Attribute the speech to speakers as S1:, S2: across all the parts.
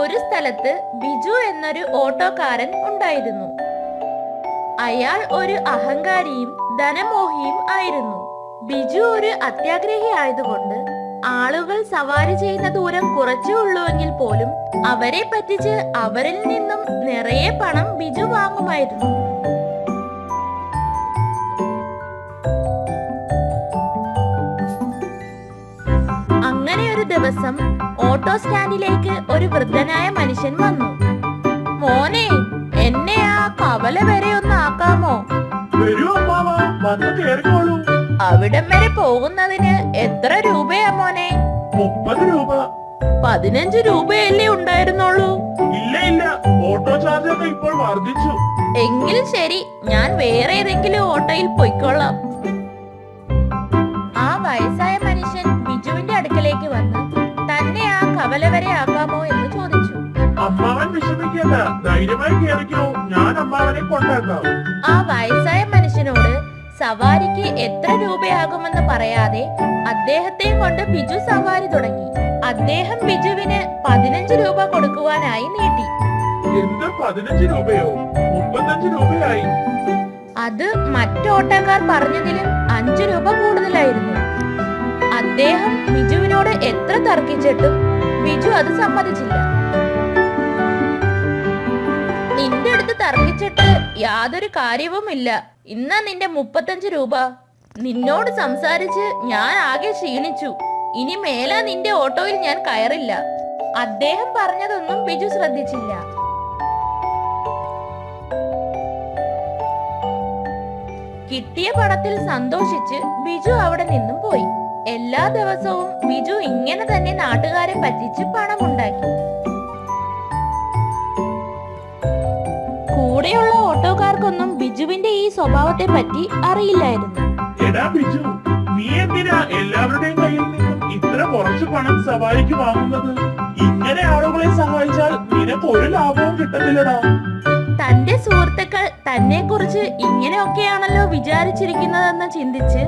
S1: ഒരു സ്ഥലത്ത് ബിജു എന്നൊരു ഓട്ടോക്കാരൻ ഉണ്ടായിരുന്നു. അയാൾ ഒരു അഹങ്കാരിയും ധനമോഹിയും ആയിരുന്നു. ബിജു ഒരു അത്യാഗ്രഹി ആയതുകൊണ്ട് ആളുകൾ സവാരി ചെയ്യുന്ന ദൂരം കുറച്ചേ ഉള്ളുവെങ്കിൽ പോലും അവരെ പറ്റിച്ച് അവരിൽ നിന്നും നിറയെ പണം ബിജു വാങ്ങുമായിരുന്നു. അങ്ങനെ ഒരു ദിവസം ഓട്ടോ സ്റ്റാൻഡിലേക്ക് ഒരു വൃദ്ധനായ മനുഷ്യൻ വന്നു. മോനെ, എന്നെ ആ കവല വരെ ഒന്ന് ആക്കാമോ? അവിടം വരെ പോകുന്നതിന് എത്ര രൂപയാ മോനെ?
S2: 30 രൂപ.
S1: 15 രൂപയല്ലേ ഉണ്ടായിരുന്നുള്ളൂ?
S2: ഇല്ല ഇല്ല, ഓട്ടോ ചാർജ് ഒക്കെ ഇപ്പോൾ വർദ്ധിച്ചു.
S1: എങ്കിൽ ശരി, ഞാൻ വേറെ ഏതെങ്കിലും ഓട്ടോയിൽ പൊയ്ക്കൊള്ളാം. ആ വയസ്സായ മനുഷ്യൻ ബിജുവിന്റെ അടുക്കലേക്ക് വന്ന് തന്നെ ആ കവല വരെ ആക്കാമോ എന്ന് ചോദിച്ചു.
S2: അമ്മാവൻ വിഷമിക്കേണ്ട, ധൈര്യമായി കേറിക്കോ, ഞാൻ അമ്മാവനെ കൊണ്ടാക്കാം.
S1: ആ വയസ്സായ മനുഷ്യനോട് സവാരിക്ക് എത്ര രൂപയാകുമെന്ന് പറയാതെ അദ്ദേഹത്തെയും കൊണ്ട് ബിജു സവാരി തുടങ്ങി. അദ്ദേഹം ബിജുവിന് 15 രൂപ കൊടുക്കുവാനായി നീട്ടി.
S2: എന്ത് 15 രൂപയോ? 35 രൂപയായി.
S1: അത് മറ്റോട്ടക്കാർ പറഞ്ഞതിലും 5 രൂപ കൂടുതലായിരുന്നു. അദ്ദേഹം ബിജുവിനോട് എത്ര തർക്കിച്ചിട്ടും ബിജു അത് സമ്മതിച്ചില്ല. നിന്റെ അടുത്ത് തർക്കിച്ചിട്ട് യാതൊരു കാര്യവുമില്ല. ഇന്നാ നിന്റെ 35 രൂപ. നിന്നോട് സംസാരിച്ച് ഞാൻ ആകെ ക്ഷീണിച്ചു. ഇനി മേലാ നിന്റെ ഓട്ടോയിൽ ഞാൻ കയറില്ല. അദ്ദേഹം പറഞ്ഞതൊന്നും ബിജു ശ്രദ്ധിച്ചില്ല. കിട്ടിയ പണത്തിൽ സന്തോഷിച്ച് ബിജു അവിടെ നിന്നും പോയി. എല്ലാ ദിവസവും ബിജു ഇങ്ങനെ തന്നെ നാട്ടുകാരെ പറ്റിച്ച് പണമുണ്ടാക്കി. കൂടെയുള്ള ഓട്ടോക്കാർക്കൊന്നും ബിജുവിന്റെ ഈ സ്വഭാവത്തെ പറ്റി അറിയില്ലായിരുന്നു.
S2: എടാ ബിജു, നീ എന്തിനാ എല്ലാവരുടെയും കയ്യിൽ നിന്നും ഇത്ര കുറച്ച് പണം സവാരിക്ക് വാങ്ങുന്നത്? ഇങ്ങനെ ആളുകളെ സഹായിച്ചാൽ നിനക്ക് ഒരു ലാഭവും കിട്ടത്തില്ലടാ.
S1: തന്റെ സുഹൃത്തുക്കൾ തന്നെ കുറിച്ച് ഇങ്ങനെയൊക്കെയാണല്ലോ വിചാരിച്ചിരിക്കുന്നതെന്ന് ചിന്തിച്ച്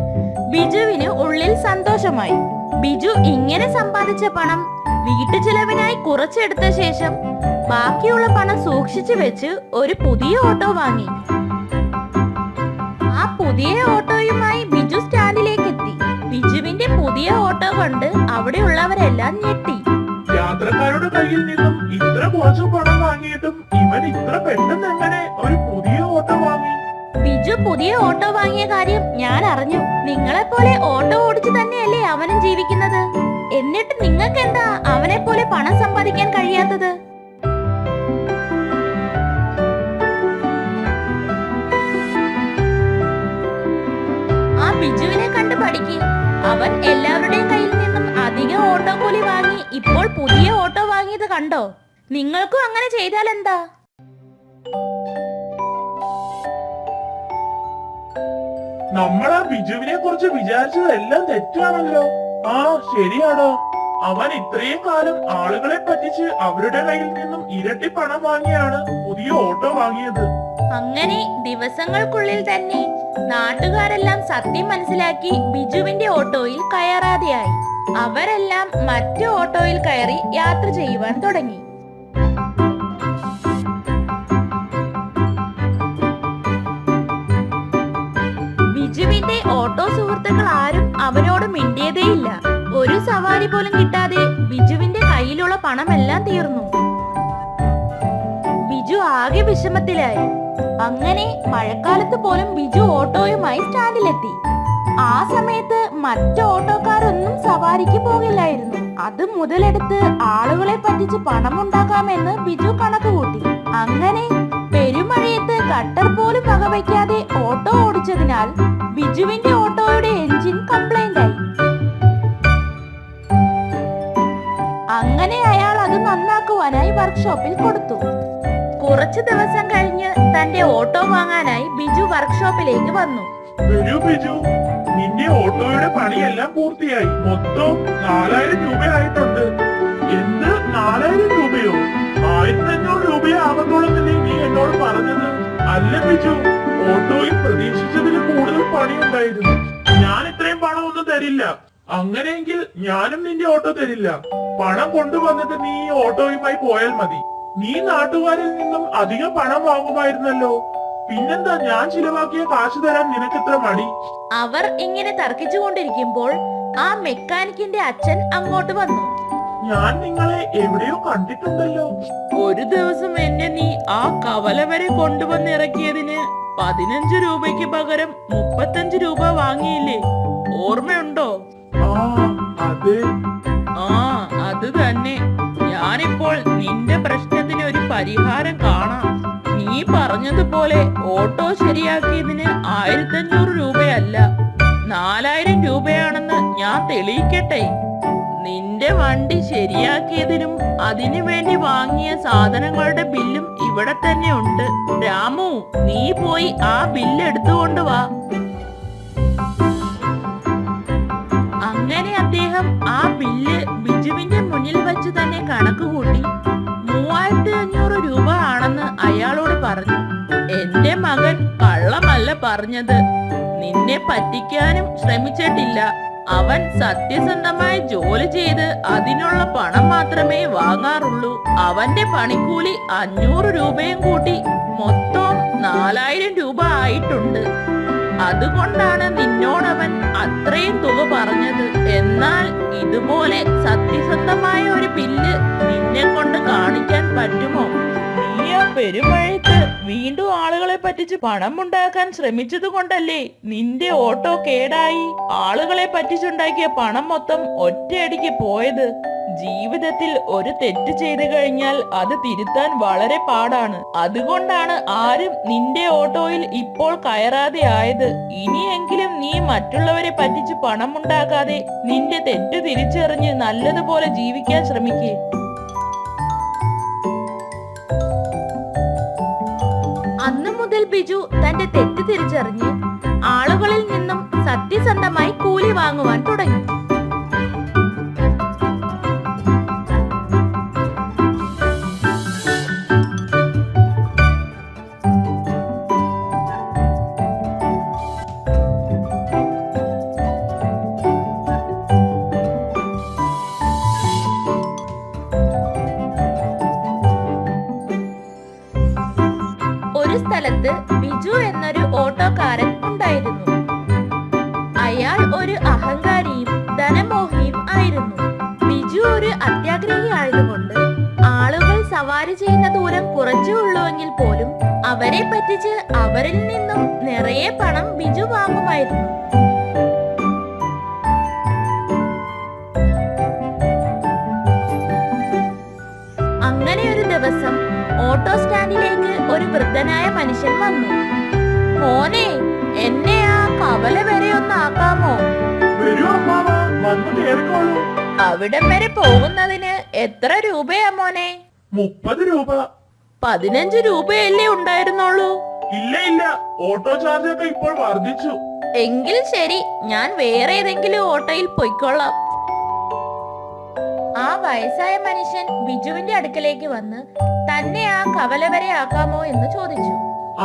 S1: ബിജുവിന് ഉള്ളിൽ സന്തോഷമായി. ബിജു ഇങ്ങനെ സമ്പാദിച്ച പണം വീട്ടു ചെലവിനായി കുറച്ചെടുത്ത ശേഷം ബാക്കിയുള്ള പണം സൂക്ഷിച്ചു വെച്ച് ഒരു പുതിയ ഓട്ടോ വാങ്ങി. ആ പുതിയ ഓട്ടോയുമായി ബിജു സ്റ്റാൻഡിലേക്ക് എത്തി. ബിജുവിന്റെ പുതിയ ഓട്ടോ കണ്ട് അവിടെയുള്ളവരെല്ലാം ഞെട്ടി.
S2: യാത്രക്കാരുടെ കയ്യിൽ നിന്നും ഇത്ര കുറച്ച് പണം വാങ്ങിയിട്ടും ഇവൻ ഇത്ര പെട്ടെന്ന് എങ്ങനെ ഒരു പുതിയ ഓട്ടോ വാങ്ങി?
S1: ബിജു പുതിയ ഓട്ടോ വാങ്ങിയ കാര്യം ഞാൻ അറിഞ്ഞു. നിങ്ങളെപ്പോലെ ഓട്ടോ ഓടിച്ചു തന്നെയല്ലേ അവനും ജീവിക്കുന്നത്. എന്നിട്ട് നിങ്ങൾക്ക് എന്താ അവനെ പോലെ പണം സമ്പാദിക്കാൻ കഴിയാത്തത്? ആ ബിജുവിനെ കണ്ട് പഠിക്ക്. അവൻ എല്ലാവരുടെയും കയ്യിൽ നിന്നും അധിക ഓട്ടോ കൂലി വാങ്ങി ഇപ്പോൾ പുതിയ ഓട്ടോ വാങ്ങിയത് കണ്ടോ? നിങ്ങൾക്കും അങ്ങനെ ചെയ്താൽ എന്താ?
S2: നമ്മൾ ആ ബിജുവിനെ കുറിച്ച് വിചാരിച്ചതെല്ലാം തെറ്റാണല്ലോ. ആ ശരിയാടോ, അവൻ ഇത്രയും കാലം ആളുകളെ പറ്റിച്ച് അവരുടെ കയ്യിൽ നിന്നും ഇരട്ടി പണം വാങ്ങിയാണ് പുതിയ ഓട്ടോ വാങ്ങിയത്.
S1: അങ്ങനെ ദിവസങ്ങൾക്കുള്ളിൽ തന്നെ നാട്ടുകാരെല്ലാം സത്യം മനസ്സിലാക്കി ബിജുവിന്റെ ഓട്ടോയിൽ കയറാതെയായി. അവരെല്ലാം മറ്റു ഓട്ടോയിൽ കയറി യാത്ര ചെയ്യുവാൻ തുടങ്ങി. ബിജുവിന്റെ ഓട്ടോ സുഹൃത്തുക്കൾ ആരും അവനോട് മിണ്ടിയതേയില്ല. ഒരു സവാരി പോലും കിട്ടാതെ ബിജുവിന്റെ കയ്യിലുള്ള പണമെല്ലാം തീർന്നു. ബിജു ആകെ വിഷമത്തിലായി. അങ്ങനെ മഴക്കാലത്ത് പോലും ബിജു ഓട്ടോയുമായി സ്റ്റാൻഡിലെത്തി. ആ സമയത്ത് മറ്റു ഓട്ടോക്കാരൊന്നും സവാരിക്ക് പോകില്ലായിരുന്നു. അത് മുതലെടുത്ത് ആളുകളെ പറ്റിച്ച് പണമുണ്ടാക്കാമെന്ന് ബിജു കണക്ക് കൂട്ടി. അങ്ങനെ പെരുമഴയത്ത് കട്ടർ പോലും വകവയ്ക്കാതെ ഓട്ടോ ഓടിച്ചതിനാൽ ബിജുവിന്റെ ഓട്ടോയുടെ എഞ്ചിൻ കംപ്ലൈന്റ് ആയി. അങ്ങനെ അയാൾ അത് നന്നാക്കുവാനായി വർക്ക്ഷോപ്പിൽ കൊടുത്തു. കുറച്ചു ദിവസം കഴിഞ്ഞ് തന്റെ ഓട്ടോ വാങ്ങാനായി ബിജു വർക്ക്ഷോപ്പിലേക്ക് വന്നു.
S2: ബിജു, നിന്റെ ഓട്ടോയുടെ പണിയെല്ലാം പൂർത്തിയായി. മൊത്തം 4000 രൂപയായിട്ടുണ്ട്. എന്ത് 4000 രൂപയോ? 1500 രൂപയോ ആകത്തോളന്നല്ലേ നീ എന്നോട് പറഞ്ഞത്? അല്ല ബിജു, ഓട്ടോയിൽ പ്രതീക്ഷിച്ചതിൽ കൂടുതൽ പണിയുണ്ടായിരുന്നു. ഞാൻ ഇത്രയും പണമൊന്നും തരില്ല. അങ്ങനെയെങ്കിൽ ഞാനും നിന്റെ ഓട്ടോ തരില്ല. പണം കൊണ്ടുവന്നിട്ട് നീ ഈ ഓട്ടോയുമായി പോയാൽ മതി. നീ നാട്ടുകാരിൽ നിന്നും അധികം പണം വാങ്ങുമായിരുന്നല്ലോ. പിന്നെന്താ ഞാൻ ചിലവാക്കിയ കാശ് തരാൻ നിനക്കെത്ര മടി?
S1: അവർ ഇങ്ങനെ തർക്കിച്ചുകൊണ്ടിരിക്കുമ്പോൾ ആ മെക്കാനിക്കിന്റെ അച്ഛൻ അങ്ങോട്ട് വന്നു.
S2: ഞാൻ നിങ്ങളെ എവിടെയോ കണ്ടിട്ടുണ്ടല്ലോ.
S3: ഒരു ദിവസം എന്നെ നീ ആ കവല വരെ കൊണ്ടുവന്നിറക്കിയതിന് 15 രൂപയ്ക്ക് പകരം 35 രൂപ വാങ്ങിയില്ലേ? ഓർമ്മയുണ്ടോ?
S2: ആ അതെ.
S3: ആ അത് തന്നെ. ഞാനിപ്പോൾ നിന്റെ പ്രശ്നത്തിന് ഒരു പരിഹാരം കാണാം. നീ പറഞ്ഞതുപോലെ ഓട്ടോ ശരിയാക്കിയതിന് 1500 രൂപയല്ല, 4000 രൂപയാണെന്ന് ഞാൻ തെളിയിക്കട്ടെ. നിന്റെ വണ്ടി ശരിയാക്കിയതിനും അതിനു വേണ്ടി വാങ്ങിയ സാധനങ്ങളുടെ ബില്ലും ഇവിടെ തന്നെ ഉണ്ട്. രാമു, നീ പോയി ആ ബില്ല് എടുത്തുകൊണ്ട് വാ.
S1: അങ്ങനെ അദ്ദേഹം ആ ബില്ല് ബിജുവിന്റെ മുന്നിൽ വെച്ച് തന്നെ കണക്ക് കൂട്ടി 3500 രൂപ ആണെന്ന് അയാളോട് പറഞ്ഞു.
S3: എന്റെ മകൻ കള്ളമല്ല പറഞ്ഞത്. നിന്നെ പറ്റിക്കാനും ശ്രമിച്ചിട്ടില്ല. അവൻ സത്യസന്ധമായി ജോലി ചെയ്ത് അതിനുള്ള പണം മാത്രമേ വാങ്ങാറുള്ളൂ. അവന്റെ പണിക്കൂലി 500 രൂപയും കൂട്ടി മൊത്തം 4000 രൂപ ആയിട്ടുണ്ട്. അതുകൊണ്ടാണ് നിന്നോടവൻ അത്രയും തുക പറഞ്ഞത്. എന്നാൽ ഇതുപോലെ സത്യസന്ധമായ ഒരു ബില്ല് നിന്നെ കൊണ്ട് കാണിക്കാൻ പറ്റുമോ? നീ ആ പെരുമഴയത്ത് വീണ്ടും ആളുകളെ പറ്റിച്ച് പണം ഉണ്ടാക്കാൻ ശ്രമിച്ചത് കൊണ്ടല്ലേ നിന്റെ ഓട്ടോ കേടായി. ആളുകളെ പറ്റിച്ചുണ്ടാക്കിയ പണം മൊത്തം ഒറ്റയടിക്ക് പോയത്. ജീവിതത്തിൽ ഒരു തെറ്റ് ചെയ്തു കഴിഞ്ഞാൽ അത് തിരുത്താൻ വളരെ പാടാണ്. അതുകൊണ്ടാണ് ആരും നിന്റെ ഓട്ടോയിൽ ഇപ്പോൾ കയറാതെ ആയത്. ഇനിയെങ്കിലും നീ മറ്റുള്ളവരെ പറ്റിച്ച് പണം ഉണ്ടാക്കാതെ നിന്റെ തെറ്റ് തിരിച്ചറിഞ്ഞ് നല്ലതുപോലെ ജീവിക്കാൻ ശ്രമിക്കേ.
S1: അന്നു മുതൽ ബിജു തന്റെ തെറ്റ് തിരിച്ചറിഞ്ഞ് ആളുകളിൽ നിന്നും സത്യസന്ധമായി കൂലി വാങ്ങുവാൻ തുടങ്ങി. ഒരു സ്ഥലത്ത് ബിജു എന്നൊരു ഓട്ടോക്കാരൻ ഉണ്ടായിരുന്നു. അയാൾ ഒരു അഹങ്കാരിയും ധനമോഹിയും ആയിരുന്നു. ബിജു ഒരു അത്യാഗ്രഹി ആയതുകൊണ്ട് ആളുകൾ സവാരി ചെയ്യുന്ന ദൂരം കുറച്ചേ ഉള്ളുവെങ്കിൽ പോലും അവരെ പറ്റിച്ച് അവരിൽ നിന്നും നിറയെ പണം ബിജു വാങ്ങുമായിരുന്നു. അങ്ങനെ ഒരു ദിവസം ഓട്ടോ സ്റ്റാൻഡിലേക്ക് ഒരു വൃദ്ധനായ മനുഷ്യൻ വന്നു. മോനെ, എന്നെ ആ കവല വരെ ഒന്ന് ആക്കാമോ?
S2: വരൂ അമ്മാവ, വന്നു കേറിക്കോളൂ.
S1: അവിടം വരെ പോകുന്നതിന് എത്ര രൂപയാ മോനെ?
S2: 30 രൂപ.
S1: 15 രൂപയല്ലേ ഉണ്ടായിരുന്നുള്ളൂ?
S2: ഇല്ല ഇല്ല, ഓട്ടോ ചാർജ് ഒക്കെ ഇപ്പോൾ വർദ്ധിച്ചു.
S1: എങ്കിൽ ശരി, ഞാൻ വേറെ ഏതെങ്കിലും ഓട്ടോയിൽ പൊയ്ക്കൊള്ളാം. ആ വയസ്സായ മനുഷ്യൻ ബിജുവിന്റെ അടുക്കലേക്ക് വന്ന് തന്നെ ആ കവല വരെ ആക്കാമോ എന്ന് ചോദിച്ചു.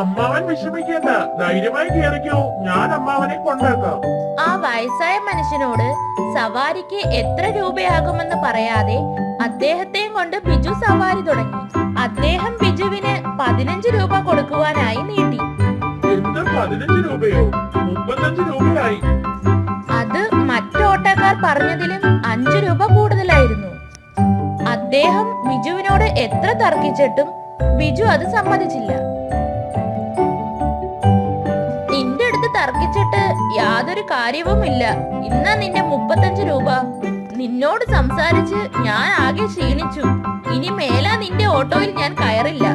S2: അമ്മാവൻ വിഷമിക്കേണ്ട, ധൈര്യമായി കേറിക്കോ, ഞാൻ അമ്മാവനെ കൊണ്ടാക്കാം.
S1: ആ വയസ്സായ മനുഷ്യനോട് സവാരിക്ക് എത്ര രൂപയാകുമെന്ന് പറയാതെ അദ്ദേഹത്തെയും കൊണ്ട് ബിജു സവാരി തുടങ്ങി. അദ്ദേഹം ബിജുവിന് 15 രൂപ കൊടുക്കുവാനായി നീട്ടി.
S2: എന്ത് 15 രൂപയോ? 35 രൂപയായി.
S1: അത് മറ്റു ഓട്ടക്കാർ പറഞ്ഞതിലും 5 രൂപ കൂടുതലായിരുന്നു. അദ്ദേഹം ബിജുവിനോട് എത്ര തർക്കിച്ചിട്ടും ബിജു അത് സമ്മതിച്ചില്ല. നിന്റെ അടുത്ത് തർക്കിച്ചിട്ട് യാതൊരു കാര്യവുമില്ല. ഇന്നാ നിന്റെ 35 രൂപ. നിന്നോട് സംസാരിച്ച് ഞാൻ ആകെ ക്ഷീണിച്ചു. ഇനി മേലാ നിന്റെ ഓട്ടോയിൽ ഞാൻ കയറില്ല.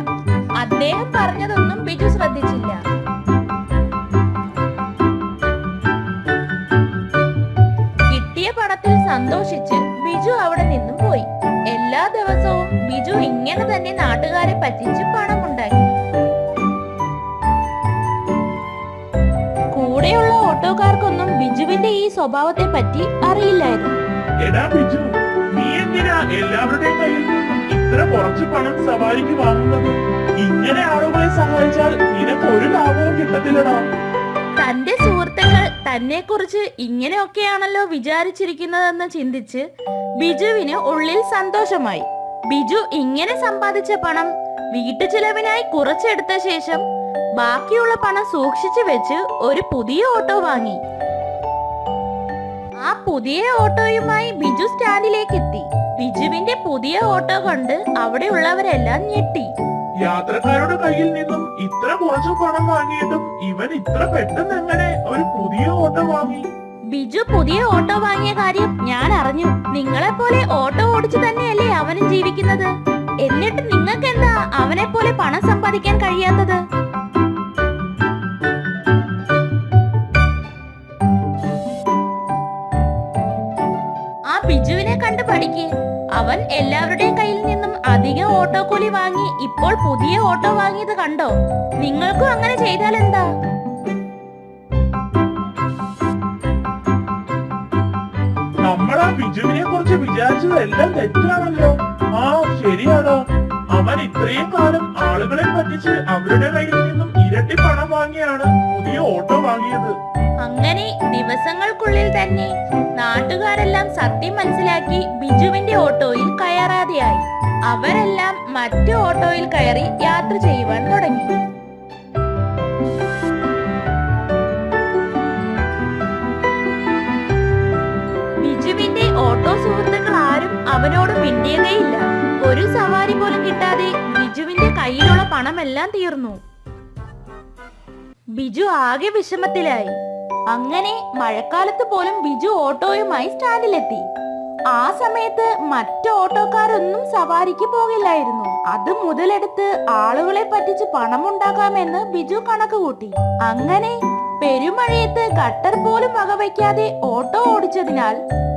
S1: അദ്ദേഹം പറഞ്ഞതൊന്നും ബിജു ശ്രദ്ധിച്ചില്ല. കിട്ടിയ പണത്തിൽ സന്തോഷിച്ച് ബിജു അവിടെ നിന്നും പോയി. എല്ലാ ദിവസവും ബിജു ഇങ്ങനെ തന്നെ നാട്ടുകാരെ പറ്റിച്ച് പണമുണ്ടാക്കി. കൂടെയുള്ള ഓട്ടോക്കാർക്കൊന്നും ബിജുവിന്റെ ഈ സ്വഭാവത്തെ പറ്റി അറിയില്ലായിരുന്നു.
S2: എടാ ബിജു, നീ എന്തിനാ എല്ലാവരുടെയും കയ്യിൽ നിന്നും ഇത്ര കുറച്ച് പണം സവാരിക്ക് വാങ്ങുന്നത്? ഇങ്ങനെ ആളുകളെ സഹായിച്ചാൽ നിനക്ക് ഒരു ലാഭവും കിട്ടത്തില്ലടാ.
S1: തന്റെ സുഹൃത്തുക്കൾ തന്നെ കുറിച്ച് ഇങ്ങനെയൊക്കെയാണല്ലോ വിചാരിച്ചിരിക്കുന്നതെന്ന് ചിന്തിച്ച് ബിജുവിന് ഉള്ളിൽ സന്തോഷമായി. ബിജു ഇങ്ങനെ സമ്പാദിച്ച പണം വീട്ടുചിലവിനായി കുറച്ചെടുത്ത ശേഷം ബാക്കിയുള്ള പണം സൂക്ഷിച്ചു വെച്ച് ഒരു പുതിയ ഓട്ടോ വാങ്ങി. ആ പുതിയ ഓട്ടോയുമായി ബിജു സ്റ്റാൻഡിലേക്ക് എത്തി. ബിജുവിന്റെ പുതിയ ഓട്ടോ കണ്ട് അവിടെയുള്ളവരെല്ലാം ഞെട്ടി.
S2: യാത്രക്കാരുടെ കയ്യിൽ നിന്നും ഇത്ര കുറച്ച് പണം വാങ്ങിയിട്ടും ഇവൻ ഇത്ര പെട്ടെന്ന് എങ്ങനെ ഒരു പുതിയ ഓട്ടോ വാങ്ങി?
S1: ബിജു പുതിയ ഓട്ടോ വാങ്ങിയ കാര്യം ഞാൻ അറിഞ്ഞു. നിങ്ങളെ പോലെ ഓട്ടോ ഓടിച്ചു തന്നെയല്ലേ അവനും ജീവിക്കുന്നത്. എന്നിട്ട് നിങ്ങൾക്ക് എന്താ അവനെ പോലെ പണം സമ്പാദിക്കാൻ കഴിയാത്തത്? ആ ബിജുവിനെ കണ്ട് പഠിക്ക്. അവൻ എല്ലാവരുടെയും കയ്യിൽ നിന്നും അധികം ഓട്ടോ കൂലി വാങ്ങി ഇപ്പോൾ പുതിയ ഓട്ടോ വാങ്ങിയത് കണ്ടോ? നിങ്ങൾക്കും അങ്ങനെ ചെയ്താൽ എന്താ?
S2: നമ്മൾ ആ ബിജുവിനെ കുറിച്ച് വിചാരിച്ചതെല്ലാം തെറ്റാണല്ലോ. ആ ശരിയാണോ, അവൻ ഇത്രയും കാലം ആളുകളെ പറ്റിച്ച് അവരുടെ കയ്യിൽ നിന്നും ഇരട്ടി പണം വാങ്ങിയാണ് പുതിയ ഓട്ടോ വാങ്ങിയത്.
S1: അങ്ങനെ ദിവസങ്ങൾക്കുള്ളിൽ തന്നെ നാട്ടുകാരെല്ലാം സത്യം മനസ്സിലാക്കി ബിജുവിന്റെ ഓട്ടോയിൽ കയറാതെയായി. അവരെല്ലാം മറ്റു ഓട്ടോയിൽ കയറി യാത്ര ചെയ്യുവാൻ തുടങ്ങി. ബിജുവിന്റെ ഓട്ടോ സുഹൃത്തുക്കൾ ആരും അവനോട് മിണ്ടിയതേയില്ല. ഒരു സവാരി പോലും കിട്ടാതെ ബിജുവിന്റെ കയ്യിലുള്ള പണമെല്ലാം തീർന്നു. ബിജു ആകെ വിഷമത്തിലായി. അങ്ങനെ മഴക്കാലത്ത് പോലും ബിജു ഓട്ടോയുമായി സ്റ്റാൻഡിലെത്തി. ആ സമയത്ത് മറ്റു ഓട്ടോക്കാരൊന്നും സവാരിക്ക് പോകില്ലായിരുന്നു. അത് മുതലെടുത്ത് ആളുകളെ പറ്റിച്ച് പണമുണ്ടാക്കാമെന്ന് ബിജു കണക്ക് കൂട്ടി. അങ്ങനെ പെരുമഴയത്ത് കട്ടർ പോലും വകവയ്ക്കാതെ ഓട്ടോ ഓടിച്ചതിനാൽ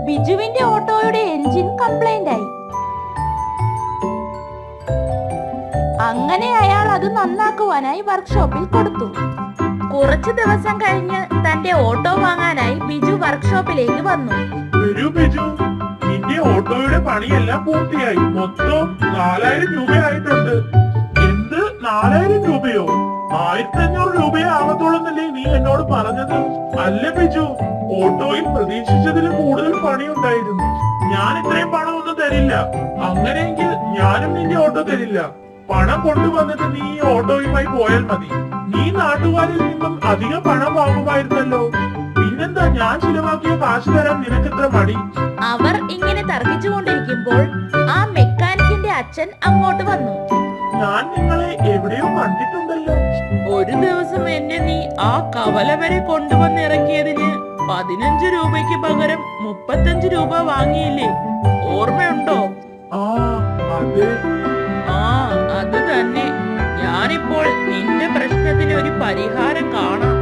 S1: ബിജുവിന്റെ ഓട്ടോയുടെ എഞ്ചിൻ കംപ്ലൈന്റ് ആയി. അങ്ങനെ അയാൾ അത് നന്നാക്കുവാനായി വർക്ക്ഷോപ്പിൽ കൊടുത്തു. കുറച്ചു ദിവസം കഴിഞ്ഞ് തന്റെ ഓട്ടോ വാങ്ങാനായി ബിജു വർക്ക്ഷോപ്പിലേക്ക് വന്നു.
S2: വരൂ ബിജു, നിന്റെ ഓട്ടോയുടെ പണിയെല്ലാം പൂർത്തിയായി. മൊത്തം 4000 രൂപയായിട്ടുണ്ട്. എന്ത് 4000 രൂപയോ? 1500 രൂപയെ ആവത്തോളന്നല്ലേ നീ എന്നോട് പറഞ്ഞത്? അല്ല ബിജു, ഓട്ടോയിൽ പ്രതീക്ഷിച്ചതിലും കൂടുതൽ പണിയുണ്ടായിരുന്നു. ഞാൻ ഇത്രയും പണം ഒന്നും തരില്ല. അങ്ങനെയെങ്കിൽ ഞാനും നിന്റെ ഓട്ടോ തരില്ല. പണം കൊണ്ടുവന്നിട്ട് നീ ഈ ഓട്ടോയുമായി പോയാൽ മതി. നീ നാട്ടുകാരിൽ നിന്നും അധികം പണം വാങ്ങുമായിരുന്നല്ലോ. പിന്നെന്താ ഞാൻ ചിലവാക്കിയ കാശ് തരാൻ നിനക്കെത്ര മടി?
S1: അവർ ഇങ്ങനെ തർക്കിച്ചുകൊണ്ടിരിക്കുമ്പോൾ ആ മെക്കാനിക്കിന്റെ അച്ഛൻ അങ്ങോട്ട് വന്നു.
S2: ഞാൻ നിങ്ങളെ എവിടെയോ കണ്ടിട്ടുണ്ടല്ലോ.
S3: ഒരു ദിവസം എന്നെ നീ ആ കവല വരെ കൊണ്ടുവന്നിറക്കിയതിന് 15 രൂപയ്ക്ക് പകരം 35 രൂപ വാങ്ങിയില്ലേ? ഓർമ്മയുണ്ടോ?
S2: ആ അതെ.
S3: ആ അത് തന്നെ. ഞാനിപ്പോൾ നിന്റെ പ്രശ്നത്തിന് ഒരു പരിഹാരം കാണാം.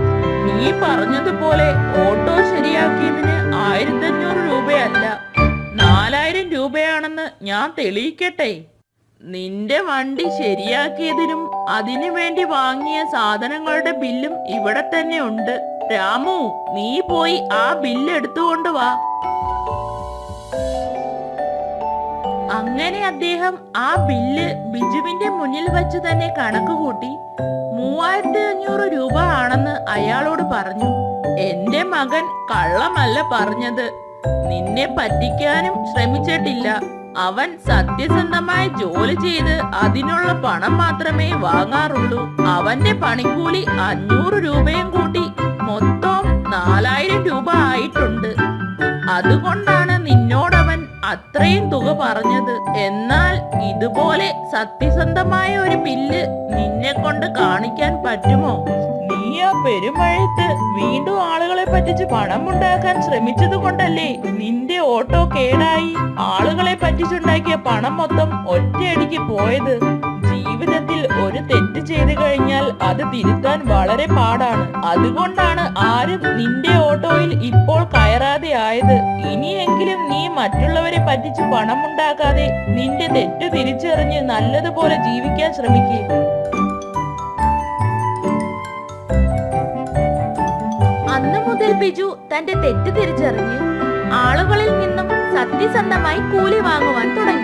S3: നീ പറഞ്ഞതുപോലെ ഓട്ടോ ശരിയാക്കിയതിന് 1500 രൂപയല്ല 4000 രൂപയാണെന്ന് ഞാൻ തെളിയിക്കട്ടെ. നിന്റെ വണ്ടി ശരിയാക്കിയതിനും അതിനു വേണ്ടി വാങ്ങിയ സാധനങ്ങളുടെ ബില്ലും ഇവിടെ തന്നെ ഉണ്ട്. രാമു, നീ പോയി ആ ബില്ല് എടുത്തുകൊണ്ട് വാ. അങ്ങനെ അദ്ദേഹം ആ ബില്ല് ബിജുവിന്റെ മുന്നിൽ വെച്ച് തന്നെ കണക്ക് കൂട്ടി 3500 രൂപ ആണെന്ന് അയാളോട് പറഞ്ഞു. എന്റെ മകൻ കള്ളമല്ല പറഞ്ഞത്. നിന്നെ പറ്റിക്കാനും ശ്രമിച്ചിട്ടില്ല. അവൻ സത്യസന്ധമായി ജോലി ചെയ്ത് അതിനുള്ള പണം മാത്രമേ വാങ്ങാറുള്ളൂ. അവന്റെ പണിക്കൂലി 500 രൂപയും കൂട്ടി മൊത്തം 4000 രൂപ ആയിട്ടുണ്ട്. അതുകൊണ്ടാണ് നിന്നോടവൻ അത്രയും തുക പറഞ്ഞത്. എന്നാൽ ഇതുപോലെ സത്യസന്ധമായ ഒരു ബില്ല് നിന്നെ കൊണ്ട് കാണിക്കാൻ പറ്റുമോ? നീ ആ പെരുമഴയത്ത് വീണ്ടും ആളുകളെ പറ്റിച്ച് പണമുണ്ടാക്കാൻ ശ്രമിച്ചത് കൊണ്ടല്ലേ നിന്റെ ഓട്ടോ കേടായി ആളുകളെ പറ്റിച്ചുണ്ടാക്കിയ പണം മൊത്തം ഒറ്റയടിക്ക് പോയത്. ജീവിതത്തിൽ ഒരു തെറ്റ് ചെയ്തു കഴിഞ്ഞാൽ അത് തിരുത്താൻ വളരെ പാടാണ്. അതുകൊണ്ടാണ് ആരും നിന്റെ ഓട്ടോയിൽ ഇപ്പോൾ കയറാതെ ആയത്. ഇനിയെങ്കിലും നീ മറ്റുള്ളവരെ പറ്റിച്ച് പണമുണ്ടാക്കാതെ നിന്റെ തെറ്റ് തിരിച്ചറിഞ്ഞ് നല്ലതുപോലെ ജീവിക്കാൻ ശ്രമിക്കുക.
S1: അന്നു മുതൽ ബിജു തന്റെ തെറ്റ് തിരിച്ചറിഞ്ഞ് ആളുകളിൽ നിന്നും സത്യസന്ധമായി കൂലി വാങ്ങുവാൻ തുടങ്ങി.